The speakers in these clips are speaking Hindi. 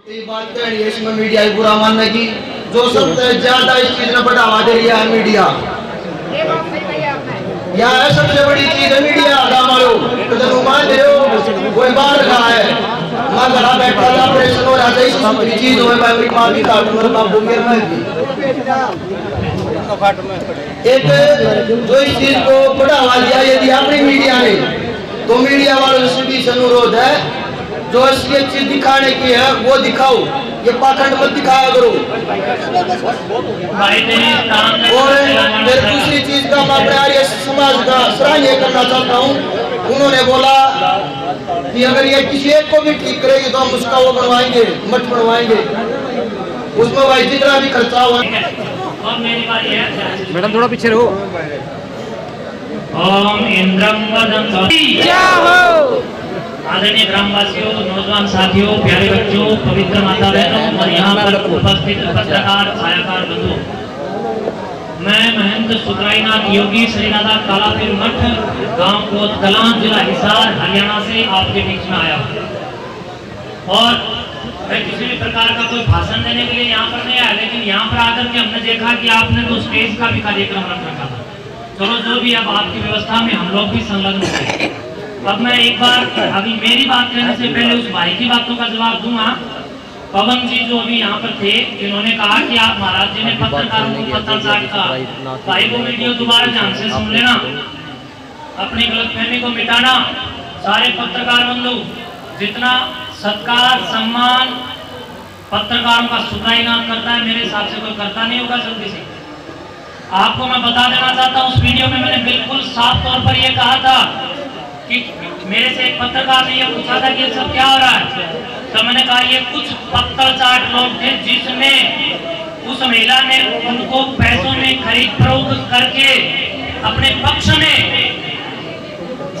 ये बात कहनी है इसमें मीडिया की बुरा मानने की, जो सबसे ज्यादा इस चीज ने बढ़ावा दे रहा है मीडिया। यहाँ है सबसे बड़ी चीज है मीडिया। गाँव तो मान ले कोई बाहर रखा है, माँ घर बैठा था, ऑपरेशन हो रहा था, इस दूसरी चीज हो मेरी माँ की काट मेरे बाबू मेरे एक जो इस चीज को बढ़ावा दिया यदि अपनी मीडिया ने, तो मीडिया वालों से भी अनुरोध है जो असली चीज दिखाने की है वो दिखाओ, ये पाखंड मत दिखाया करो। और फिर दूसरी चीज का मैं अपने आर्य समाज का सराहनीय करना चाहता हूँ। उन्होंने बोला कि अगर ये किसी एक को भी ठीक करेगी तो हम उसका वो बनवाएंगे, मठ बनवाएंगे, उसमें भाई जितना भी खर्चा हुआ। मैडम थोड़ा पीछे रहो। ओम इंद्रम वदं क्या हो आदरणीय ग्रामवासियों, नौजवान साथियों, प्यारे बच्चों, पवित्र माता बहनों और यहाँ पर उपस्थित पत्रकार छायाकार बंधुओं, मैं महंत सुखराईनाथ योगी श्रीनाथ कालापीर मठ, गांव कोतकलां, जिला हिसार, हरियाणा से आपके बीच में आया हूँ। और मैं किसी भी प्रकार का कोई भाषण देने के लिए यहाँ पर नहीं आया, लेकिन यहाँ पर आकर के हमने देखा कि आपने तो स्टेज का भी कार्यक्रम रख रखा था। चलो जो भी, अब आपकी व्यवस्था में हम लोग भी संलग्न हुए। अब मैं एक बार, अभी मेरी बात कहने से पहले उस भाई की बातों का जवाब दूंगा। पवन जी जो अभी यहाँ पर थे, इन्होंने कहा कि आप महाराज जी ने पत्रकारों को पत्राचार का, भाई को वीडियो दोबारा ध्यान से सुन लेना, अपनी गलतफहमी को मिटाना। सारे पत्रकार बंधु, जितना सत्कार सम्मान पत्रकारों का सुखराईनाथ करता है, मेरे हिसाब से कोई करता नहीं होगा जल्दी से। आपको मैं बता देना चाहता हूँ, उस वीडियो में मैंने बिल्कुल साफ तौर पर यह कहा था कि मेरे से एक पत्रकार ने यह पूछा था कि ये सब क्या हो रहा है, तो मैंने कहा ये कुछ पत्रचाट लोग थे जिसने उस महिला ने उनको पैसों में खरीद फरोख्त करके अपने पक्ष में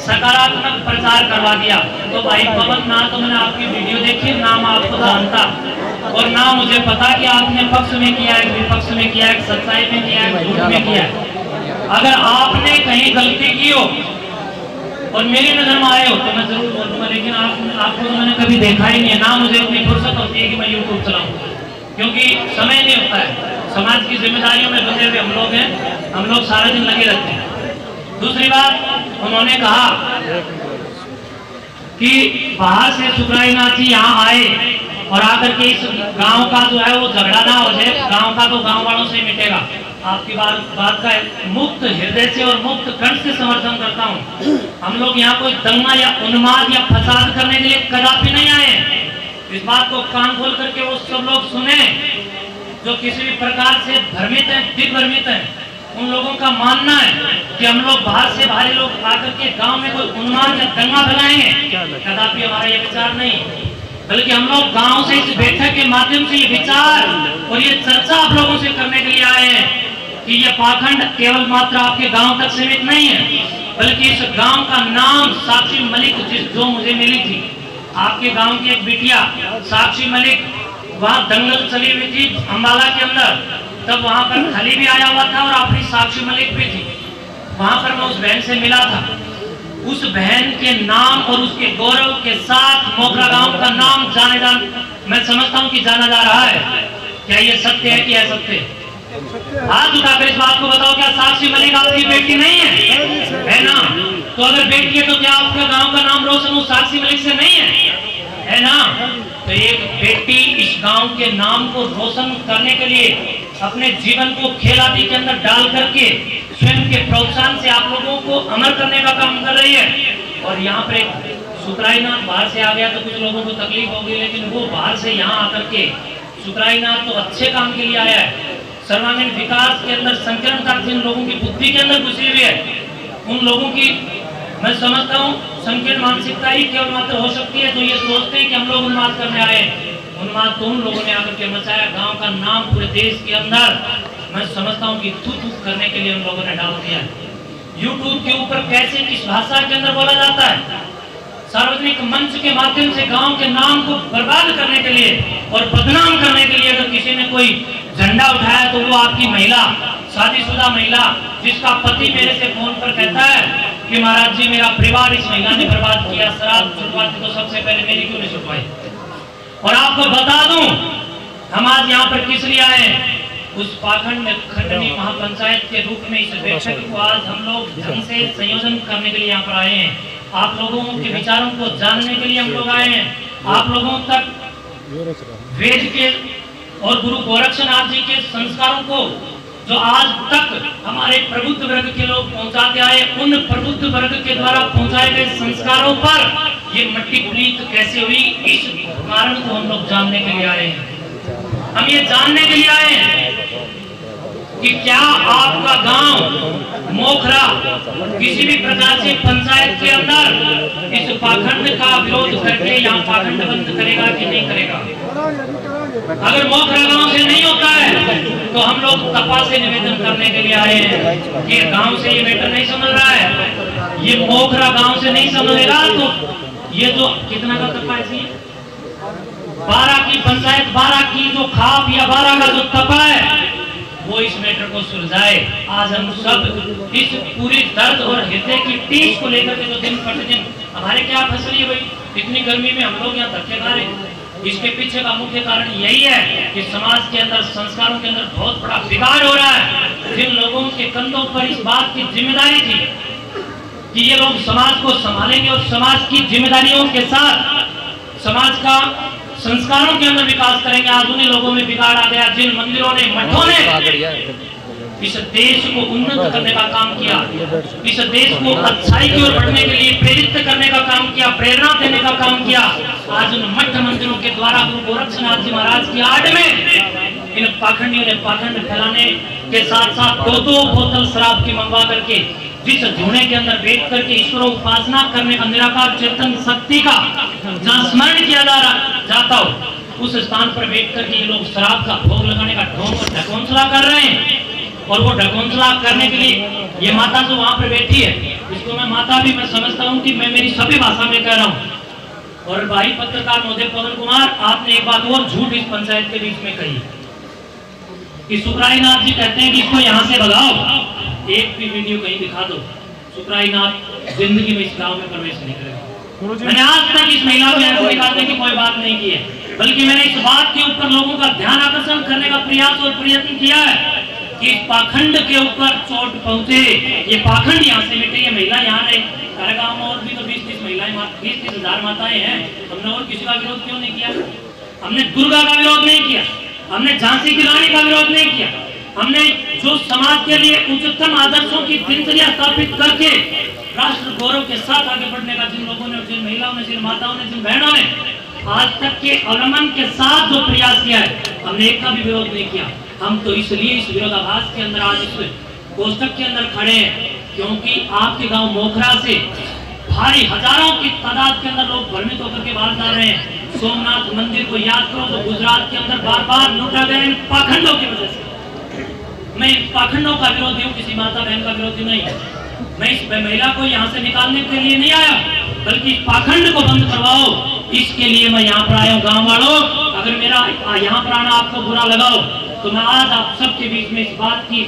सकारात्मक प्रचार करवा दिया। तो भाई पवन, ना तो मैंने आपकी वीडियो देखी, ना मैं आपको जानता, और ना मुझे पता कि आपने पक्ष में किया है, विपक्ष में किया है, सच्चाई में किया है, झूठ में किया है। अगर आपने कहीं गलती की हो और मेरी नजर में आए हो तो मैं जरूर बोलूंगा, लेकिन आपको तो मैंने कभी देखा ही नहीं है, ना मुझे इतनी फुर्सत होती है कि मैं यूट्यूब चलाऊं, क्योंकि समय नहीं होता है। समाज की जिम्मेदारियों में बंधे हुए हम लोग हैं, हम लोग सारा दिन लगे रहते हैं। दूसरी बात, उन्होंने कहा कि बाहर से सुखराईनाथ जी यहाँ आए और आकर के इस गांव का जो है वो झगड़ा ना हो जाए, गांव का तो गांव वालों से मिटेगा। आपकी बात का मुक्त हृदय से और मुक्त कंठ से समर्थन करता हूँ। हम लोग यहाँ कोई दंगा या उन्माद या फसाद करने के लिए कदापि नहीं आए। इस बात को कान खोल करके वो सब लोग सुने जो किसी भी प्रकार से भ्रमित है, दिग्भ्रमित है। उन लोगों का मानना है कि हम लोग बाहर से भारी लोग आकर के गांव में कोई उन्माद या दंगा फैलाएंगे, कदापि हमारा ये विचार नहीं, बल्कि हम लोग गांव से इस बैठक के माध्यम से ये विचार और ये चर्चा आप लोगों से करने के लिए आए हैं कि ये पाखंड केवल मात्र आपके गांव तक सीमित नहीं है, बल्कि इस गांव का नाम साक्षी मलिक जो मुझे मिली थी, आपके गांव की एक बिटिया साक्षी मलिक, वहाँ दंगल चली हुई थी अम्बाला के अंदर, तब वहाँ पर खली भी आया हुआ था और अपनी साक्षी मलिक भी थी। वहाँ पर मैं उस बहन से मिला था। उस बहन के नाम और उसके गौरव के साथ मोगरा गांव का नाम मैं समझता हूँ कि जाना जा रहा है। क्या ये सत्य है कि असत्य? हाथ उठाकर इस बात को बताओ, क्या साक्षी मलिक आपकी बेटी नहीं है ना? तो अगर बेटी है तो क्या आपका गांव का नाम रोशन उस साक्षी मलिक से नहीं है ना? तो एक बेटी इस गांव के नाम को रोशन करने के लिए अपने जीवन को खेलादी के अंदर डाल करके स्वयं के प्रोत्साहन से आप लोगों को अमर करने का काम कर रही है। और यहाँ पर एक सुखराईनाथ बाहर से आ गया तो कुछ लोगों को तकलीफ होगी, लेकिन वो बाहर से यहाँ आकर के सुखराईनाथ तो अच्छे काम के लिए आया है। सर्वांगीण विकास के अंदर संकीर्णता जिन लोगों की बुद्धि के अंदर घुसी हुई है, उन लोगों की मैं समझता हूँ संकीर्ण मानसिकता ही केवल मात्र हो सकती है जो ये सोचते हैं कि हम लोग उन्माद करने आए। उन्माद तो उन लोगों ने आकर के मचाया, गांव का नाम पूरे देश के अंदर मैं समझता हूँ कि थू करने के लिए उन लोगों ने डाल दिया। यूट्यूब के ऊपर कैसे किस भाषा के अंदर बोला जाता है, सार्वजनिक मंच के माध्यम से गांव के नाम को बर्बाद करने के लिए और बदनाम करने के लिए अगर किसी ने कोई झंडा उठाया तो वो आपकी महिला, शादीशुदा महिला, जिसका पति मेरे से फोन पर कहता है कि महाराज जी मेरा परिवार इस महिला ने बर्बाद किया, शराब छुटवाती तो सबसे पहले मेरी क्यों नहीं छुटवाई। और आपको बता दूं, हम आज यहाँ पर किस लिए आए हैं? उस पाखंड खंडनी महापंचायत के रूप में इस बैठक को आज हम लोग ढंग से संयोजन करने के लिए यहाँ पर आए हैं। आप लोगों के विचारों को जानने के लिए हम लोग आए हैं। आप लोगों तक वेद के और गुरु गोरक्षनाथ जी के संस्कारों को जो आज तक हमारे प्रबुद्ध वर्ग के लोग पहुंचाते आए, उन प्रबुद्ध वर्ग के द्वारा पहुंचाए गए संस्कारों पर ये मट्टी पुनीत कैसे हुई, इस कारण को हम लोग जानने के लिए आए हैं। हम ये जानने के लिए आए हैं कि क्या आपका गांव मोखरा किसी भी प्रकार से पंचायत के अंदर इस पाखंड का विरोध करके यहाँ पाखंड बंद करेगा कि नहीं करेगा? अगर मोखरा गांव से नहीं होता है तो हम लोग तपा से निवेदन करने के लिए आए हैं कि गांव से ये मैटर नहीं समझ रहा है, ये मोखरा गांव से नहीं समझेगा तो ये जो कितना का तपा है, 12 की पंचायत, 12 की जो खाप या 12 का जो तपा है वो इस मैटर को सुलझाए। आज हम सब इस पूरी दर्द और हृदय की टीस को लेकर के जो दिन प्रतिदिन हमारे क्या फसल है भाई, इतनी गर्मी में हम लोग यहाँ धक्के खा रहे हैं। इसके पीछे का मुख्य कारण यही है कि समाज के अंदर, संस्कारों के अंदर बहुत बड़ा बिगाड़ हो रहा है। जिन लोगों के कंधों पर इस बात की जिम्मेदारी थी कि ये लोग समाज को संभालेंगे और समाज की जिम्मेदारियों के साथ समाज का संस्कारों के अंदर विकास करेंगे, आज उन्हीं लोगों में बिगाड़ आ गया। जिन मंदिरों ने, मठों ने इस देश को उन्नत करने का काम किया, इस देश को अच्छाई की ओर बढ़ने के लिए प्रेरित करने का काम किया, प्रेरणा देने का काम किया, आज उन मठ मंदिरों के द्वारा गुरु गोरक्षनाथ जी महाराज की आड़ में इन पाखंडियों ने पाखंड फैलाने के साथ साथ 2-2 बोतल शराब की मंगवा करके जिस धुने के अंदर बैठ करके ईश्वर उपासना करने का, निराकार चेतन शक्ति का जहाँ स्मरण किया जाता हो, उस स्थान पर बैठ करके ये लोग शराब का भोग लगाने का ढोंग और ढकोंसला कर रहे हैं। और वो ढकोंसला करने के लिए ये माता जो वहां पर बैठी है, इसको मैं माता भी मैं समझता हूँ कि मैं मेरी सभी भाषा में कह रहा हूँ। और भाई पत्रकार महोदय पवन कुमार, आपने एक बात और झूठ इस पंचायत के बीच में कही कि सुखरायनाथ जी कहते हैं कि इसको यहाँ से भगाओ। एक भी वीडियो कहीं दिखा दो, सुखरायनाथ जिंदगी में इस गांव में प्रवेश नहीं करेगा। मैंने आज तक इस महिला को ऐसे निकालने की कोई बात नहीं की है, बल्कि मैंने इस बात के ऊपर लोगों का ध्यान आकर्षण करने का प्रयास और प्रयत्न किया है कि इस पाखंड के ऊपर चोट पहुंचे, ये पाखंड यहाँ से मिटे, ये महिला यहाँ रहे। हमारे गाँव में और भी तो 20-30 महिलाएं, 20-30 हजार माताएं हैं। हमने और किसी का विरोध क्यों नहीं किया? हमने दुर्गा का विरोध नहीं किया, हमने झांसी की रानी का विरोध नहीं किया, हमने जो समाज के लिए उच्चतम आदर्शों की दिनचर्या स्थापित करके राष्ट्र गौरव के साथ आगे बढ़ने का जिन लोगों ने, जिन महिलाओं ने, जिन माताओं ने, जिन बहनों ने आज तक के अवलंबन के साथ जो प्रयास किया है, हमने एक का भी विरोध नहीं किया। हम तो इसलिए इस विरोधाभास के अंदर आज इस कोष्टक के अंदर खड़े हैं क्योंकि आपके गांव मोखरा से भारी हजारों की तादाद के अंदर लोग भ्रमित होकर के बाहर जा रहे हैं। सोमनाथ मंदिर को याद करो तो गुजरात के अंदर बार बार लूटा गया इन पाखंडों की वजह से। मैं इन पाखंडों का विरोधी हूँ, किसी माता बहन का विरोधी नहीं। मैं इस महिला को यहाँ से निकालने के लिए नहीं आया, बल्कि पाखंड को बंद करवाओ, इसके लिए मैं यहाँ पर आया हूँ। गाँव वालों, अगर मेरा यहाँ पर आना आपको बुरा लगाओ तो मैं आज आप सबके बीच में इस बात की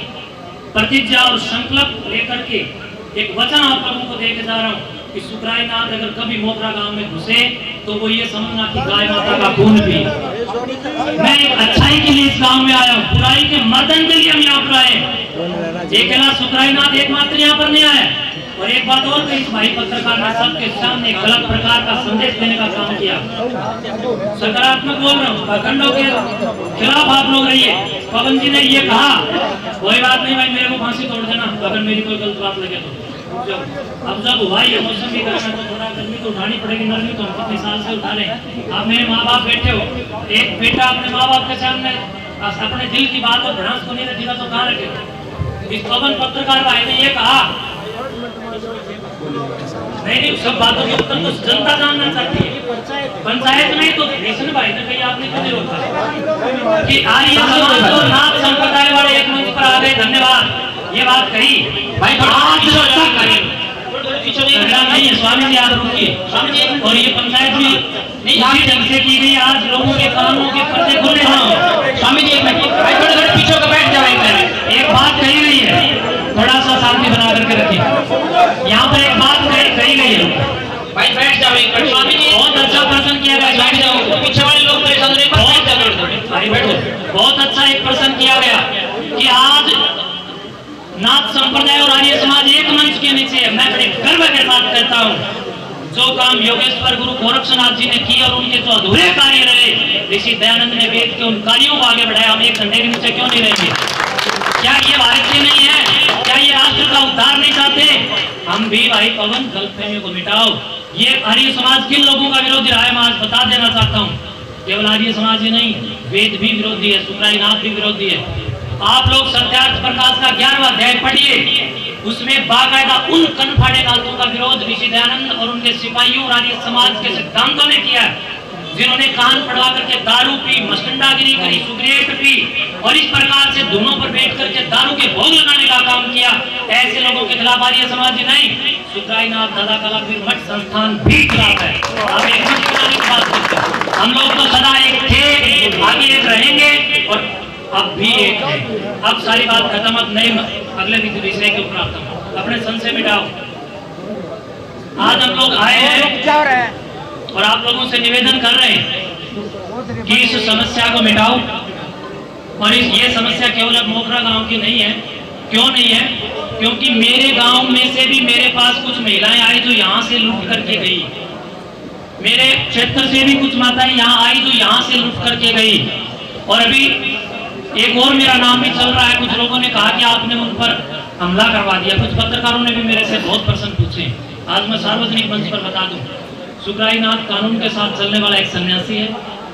प्रतिज्ञा और संकल्प लेकर के एक वचन आप लोगों को देके जा रहा हूँ कि सुखरायनाथ अगर कभी मोखरा गांव में घुसे तो वो ये समझना कि गाय माता का खून पी। मैं एक अच्छाई के लिए इस गांव में आया हूँ, बुराई के मर्दन के लिए हम यहाँ पर आए। अकेला सुखरायनाथ एकमात्र यहाँ पर नहीं आया। और एक बात और कही, भाई पत्रकार ने सबके सामने गलत प्रकार का संदेश देने का काम किया। सकारात्मक बोल रहा हूँ, पाखंडों के खिलाफ आप लोग रहिए। पवन जी ने ये कहा, कोई बात नहीं भाई, मेरे को फांसी तोड़ देना अगर मेरी कोई गलत बात लगे तो। अब जब हुआ ये मौसम भी गर्म है तो थोड़ा गर्मी तो उठानी पड़ेगी, नरमी तो हम कितने साल से उठा रहे हैं। आप मेरे माँ बाप बैठे हो, एक बेटा अपने माँ बाप के सामने अपने दिल की बात और भड़ास को नहीं रखेगा तो कहाँ रखेगा? इस पवन पत्रकार भाई ने ये कहा, नहीं सब बातों के उत्तर तो जनता जानना चाहती है। पंचायत में तो रेशन भाई ने कही, आपने क्यों नहीं रोका कि आर्य समाज और नाथ संप्रदाय वाले एक मंच पर आ गए, धन्यवाद। ये बात कही भाई, नहीं है स्वामी जी, आप रुकिए। और ये पंचायत भी इसी ढंग से की गई, आज लोगों के कानों के पर्दे खुले हैं। स्वामी जी एक मिनट भाई, थोड़े थोड़े पीछे का बैठ जाओ। एक बात कही गई है, थोड़ा सा शांति बना करके रखिए। यहाँ पर एक बात कही गई है भाई, बैठ जाओ एक मिनट। स्वामी जी बहुत अच्छा प्रश्न किया गया, बैठ जाओ। पीछे वाले लोग भाई बैठो। बहुत अच्छा एक प्रश्न किया गया कि आज नाथ संप्रदाय और आर्य समाज एक मंच के नीचे है। मैं बड़े गर्व के साथ कहता हूँ, जो काम योगेश्वर गुरु गोरक्षनाथ जी ने किए और उनके जो अधूरे कार्य रहे, ऋषि दयानंद ने वेद के उन कार्यों को आगे बढ़ाया। हम एक झंडे के नीचे क्यों नहीं रहेंगे? क्या ये भारतीय नहीं है? क्या ये राष्ट्र का उद्धार नहीं चाहते? हम भी भाई पवन गलतफहमियों को मिटाओ। ये आर्य समाज किन लोगों का विरोधी रहा है मैं आज बता देना चाहता हूँ। केवल आर्य समाज ही नहीं, वेद भी विरोधी है, सुखरायनाथ भी विरोधी है। आप लोग सत्यार्थ प्रकाश का 11वां अध्याय पढ़िए, उसमें बाकायदा उन कनफाड़े नाथों का विरोध ऋषि दयानंद और उनके सिपाहियों और आर्य समाज के सिद्धांतों ने किया, जिन्होंने कान पड़वा करके दारू पी, मस्टंडागिरी करी, सिगरेट पी और इस प्रकार से दोनों पर बैठ करके दारू के भोग लगाने का काम किया। ऐसे लोगों के खिलाफ आर्य समाज नहीं, सुखरायनाथ दादा कलावीर मठ संस्थान भी खिलाफ है। आप एक मत बनाने की बात करते हैं। हम लोग तो सदा एक थे, आगे एक रहेंगे और अब भी एक है। अब सारी बात खत्म, अब नए अगले विषय के ऊपर आता हूँ। अपने संशय मिटाओ। आज हम लोग आए हैं और आप लोगों से निवेदन कर रहे हैं कि इस समस्या को मिटाओ। और ये समस्या केवल अब मोखरा गांव की नहीं है। क्यों नहीं है? क्योंकि मेरे गांव में से भी मेरे पास कुछ महिलाएं आई जो यहाँ से लूट करके गई। मेरे क्षेत्र से भी कुछ माताएं यहाँ आई जो यहाँ से लूट करके गई। और अभी एक और मेरा नाम भी चल रहा है। कुछ लोगों ने कहा कि आपने उन पर हमला करवा दिया। कुछ पत्रकारों ने भी मेरे से बहुत प्रश्न पूछे। आज मैं सार्वजनिक मंच पर बता दूं, सुखरायनाथ कानून के साथ चलने वाला एक सन्यासी है,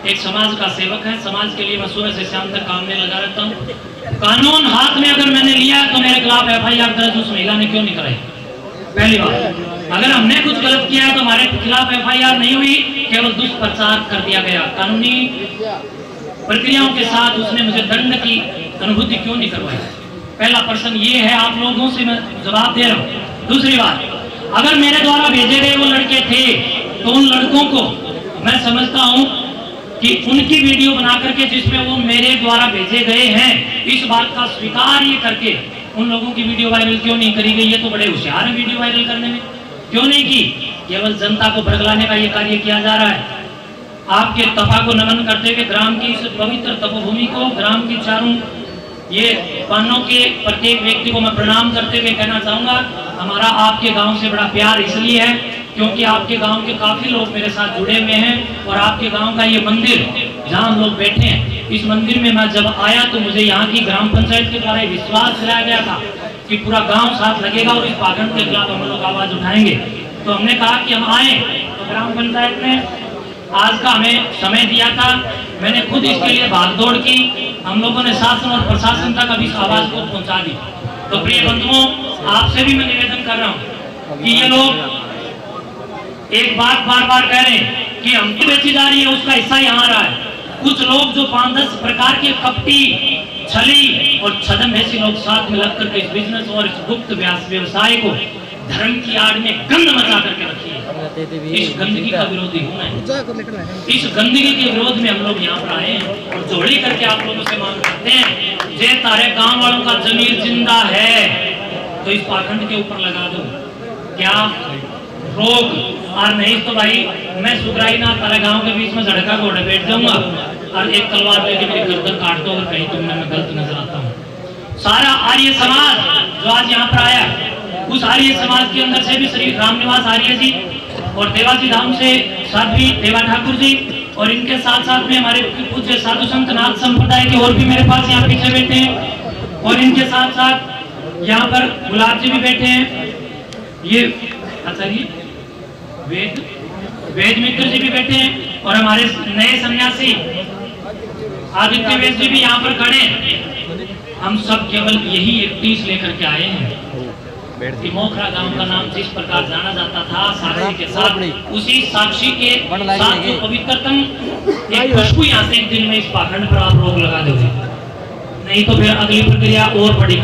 एक समाज का सेवक है। समाज के लिए मैं सुबह से शाम तक काम में लगा रहता हूँ। कानून हाथ में अगर मैंने लिया तो मेरे खिलाफ FIR दर्ज उस महिला ने क्यों नहीं कराई? पहली बात, अगर हमने कुछ गलत किया है तो हमारे खिलाफ FIR नहीं हुई, केवल दुष्प्रचार कर दिया गया। कानूनी प्रक्रियाओं के साथ उसने मुझे दंड की अनुभूति क्यों नहीं करवाई? पहला प्रश्न ये है, आप लोगों से मैं जवाब दे रहा हूँ। दूसरी बात, अगर मेरे द्वारा भेजे गए वो लड़के थे तो उन लड़कों को मैं समझता हूँ कि उनकी वीडियो बना करके जिसमें वो मेरे द्वारा भेजे गए हैं, इस बात का स्वीकार ये करके उन लोगों की वीडियो वायरल क्यों नहीं करी गई? ये तो बड़े होशियार है वीडियो वायरल करने में, क्यों नहीं की? केवल जनता को भड़काने का ये कार्य किया जा रहा है। आपके तपा को नमन करते हुए ग्राम की इस पवित्र तपोभूमि को, ग्राम की चारों ये पानों के प्रत्येक व्यक्ति को मैं प्रणाम करते हुए कहना चाहूंगा, हमारा आपके गांव से बड़ा प्यार इसलिए है क्योंकि आपके गांव के काफी लोग मेरे साथ जुड़े हुए हैं। और आपके गांव का ये मंदिर जहां हम लोग बैठे हैं, इस मंदिर में मैं जब आया तो मुझे यहाँ की ग्राम पंचायत के द्वारा विश्वास दिलाया गया था कि पूरा गाँव साथ लगेगा और इस पाखंड के खिलाफ हम लोग आवाज उठाएंगे। तो हमने कहा कि हम आए, तो ग्राम पंचायत ने आज का हमें समय दिया था। मैंने खुद इसके लिए भागदौड़ की। हम लोगों ने शासन और प्रशासन तक अभी इस आवाज को पहुंचा दी। तो प्रिय बंधुओं, आपसे भी मैं निवेदन कर रहा हूं कि ये लोग एक बात बार बार कह रहे हैं कि हमको बेची जा रही है, उसका हिस्सा यहाँ आ रहा है। कुछ लोग जो 5-10 प्रकार के कपटी, छली और छदम ऐसे लोग साथ मिलकर करके इस बिजनेस और इस गुप्त व्यवसाय को धर्म की आड़ में गंद मचा करके रखी है। इस गंदगी का विरोधी हूं मैं। इस गंदगी के विरोध में हम लोग यहाँ पर आए हैं और जोड़ी करके आप लोगों से मांग करते हैं, जे तारे गांव वालों का जमीर जिंदा है तो इस पाखंड के ऊपर लगा दो। क्या रोग और नहीं तो भाई मैं सुखरायनाथ तारे गांव के बीच में झड़का घोड़े बैठ जाऊंगा और एक तलवार लेके मेरी गर्दन काट दो अगर कहीं तुमने मैं गलत नजर आता हूँ। सारा आर्य समाज जो आज यहाँ पर आया, उस आर्य समाज के अंदर से भी श्री रामनिवास आर्य जी और देवाजी धाम से साध्वी देवा ठाकुर जी और इनके साथ साथ में हमारे पूज्य साधु संत नाथ संप्रदाय के और भी मेरे पास यहाँ पीछे बैठे हैं। और इनके साथ साथ यहाँ पर गुलाब जी भी बैठे हैं। ये अच्छा जी वेद मित्र जी भी बैठे हैं और हमारे नए सन्यासी आदित्य वेद जी भी यहाँ पर खड़े हैं। हम सब केवल यही एक टीस लेकर के आए हैं कि मोखरा गांव का नाम जिस प्रकार जाना जाता था साक्षी के साथ, उसी साक्षी के साथ जो पवित्रतम एक खुशबू यहाँ से एक दिन में इस पाखंड पर आप रोक लगा दोगे, नहीं तो फिर अगली प्रक्रिया और बड़ी